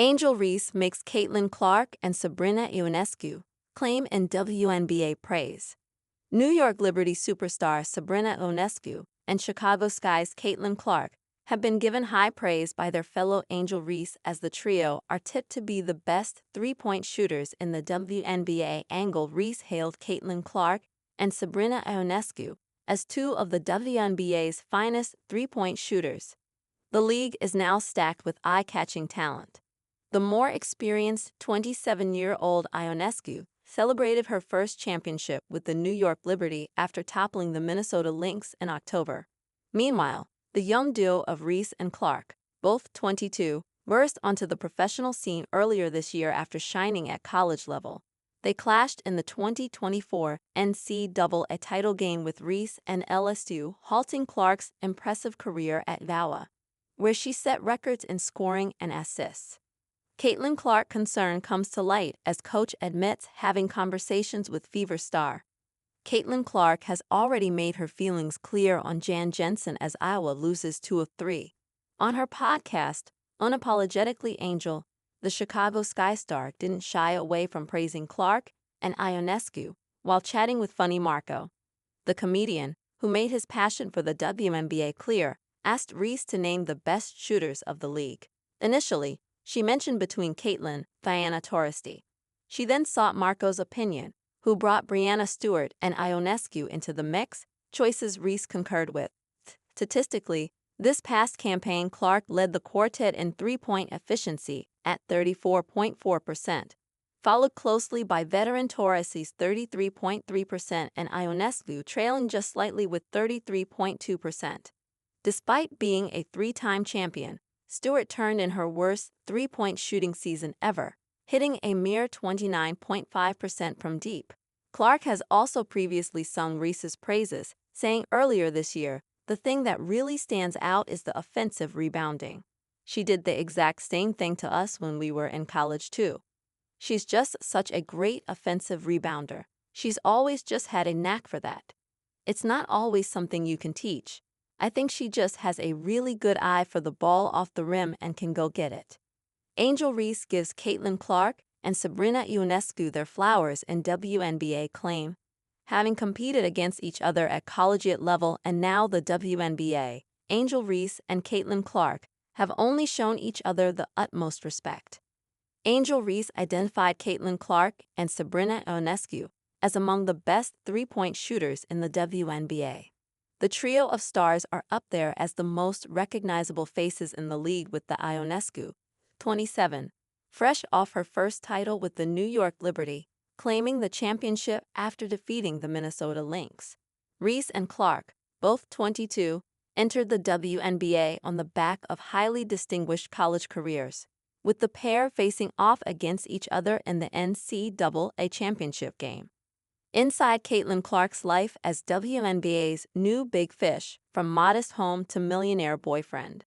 Angel Reese makes Caitlin Clark and Sabrina Ionescu claim in WNBA praise. New York Liberty superstar Sabrina Ionescu and Chicago Sky's Caitlin Clark have been given high praise by their fellow Angel Reese, as the trio are tipped to be the best three-point shooters in the WNBA. Reese hailed Caitlin Clark and Sabrina Ionescu as two of the WNBA's finest three-point shooters. The league is now stacked with eye-catching talent. The more experienced 27-year-old Ionescu celebrated her first championship with the New York Liberty after toppling the Minnesota Lynx in October. Meanwhile, the young duo of Reese and Clark, both 22, burst onto the professional scene earlier this year after shining at college level. They clashed in the 2024 NCAA title game, with Reese and LSU halting Clark's impressive career at Iowa, where she set records in scoring and assists. Caitlin Clark's concern comes to light as coach admits having conversations with Fever star. Caitlin Clark has already made her feelings clear on Jan Jensen as Iowa loses 2 of 3. On her podcast, Unapologetically Angel, the Chicago Sky star didn't shy away from praising Clark and Ionescu while chatting with Funny Marco. The comedian, who made his passion for the WNBA clear, asked Reese to name the best shooters of the league. Initially, she mentioned between Caitlin, Diana Taurasi. She then sought Marco's opinion, who brought Breanna Stewart and Ionescu into the mix, choices Reese concurred with. Statistically, this past campaign, Clark led the quartet in three-point efficiency at 34.4%, followed closely by veteran Taurasi's 33.3% and Ionescu trailing just slightly with 33.2%. Despite being a three-time champion, Stewart turned in her worst three-point shooting season ever, hitting a mere 29.5% from deep. Clark has also previously sung Reese's praises, saying earlier this year, "The thing that really stands out is the offensive rebounding. She did the exact same thing to us when we were in college too. She's just such a great offensive rebounder. She's always just had a knack for that. It's not always something you can teach. I think she just has a really good eye for the ball off the rim and can go get it." Angel Reese gives Caitlin Clark and Sabrina Ionescu their flowers in WNBA claim. Having competed against each other at collegiate level and now the WNBA, Angel Reese and Caitlin Clark have only shown each other the utmost respect. Angel Reese identified Caitlin Clark and Sabrina Ionescu as among the best three-point shooters in the WNBA. The trio of stars are up there as the most recognizable faces in the league, with the Ionescu, 27, fresh off her first title with the New York Liberty, claiming the championship after defeating the Minnesota Lynx. Reese and Clark, both 22, entered the WNBA on the back of highly distinguished college careers, with the pair facing off against each other in the NCAA championship game. Inside Caitlin Clark's life as WNBA's new big fish, from modest home to millionaire boyfriend.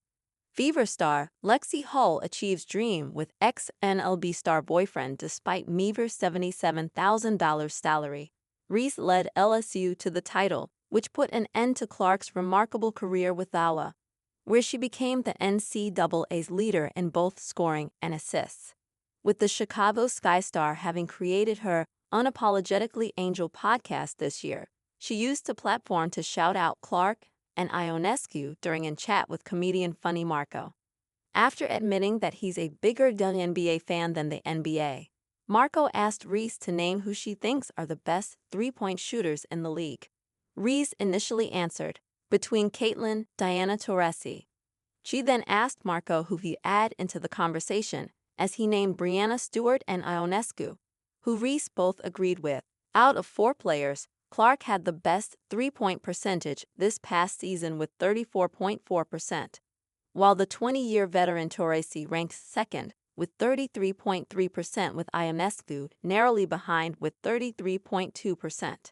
Fever star Lexi Hull achieves dream with ex-MLB star boyfriend despite meager $77,000 salary. Reese led LSU to the title, which put an end to Clark's remarkable career with Iowa, where she became the NCAA's leader in both scoring and assists. With the Chicago Sky star having created her Unapologetically Angel podcast this year, she used the platform to shout out Clark and Ionescu during a chat with comedian Funny Marco. After admitting that he's a bigger WNBA fan than the NBA, Marco asked Reese to name who she thinks are the best three-point shooters in the league. Reese initially answered, between Caitlin, Diana Taurasi. She then asked Marco who he'd add into the conversation, as he named Breanna Stewart and Ionescu, who Reese both agreed with. Out of 4 players, Clark had the best three-point percentage this past season with 34.4%, while the 20-year veteran Taurasi ranked second with 33.3%, with Ionescu narrowly behind with 33.2%.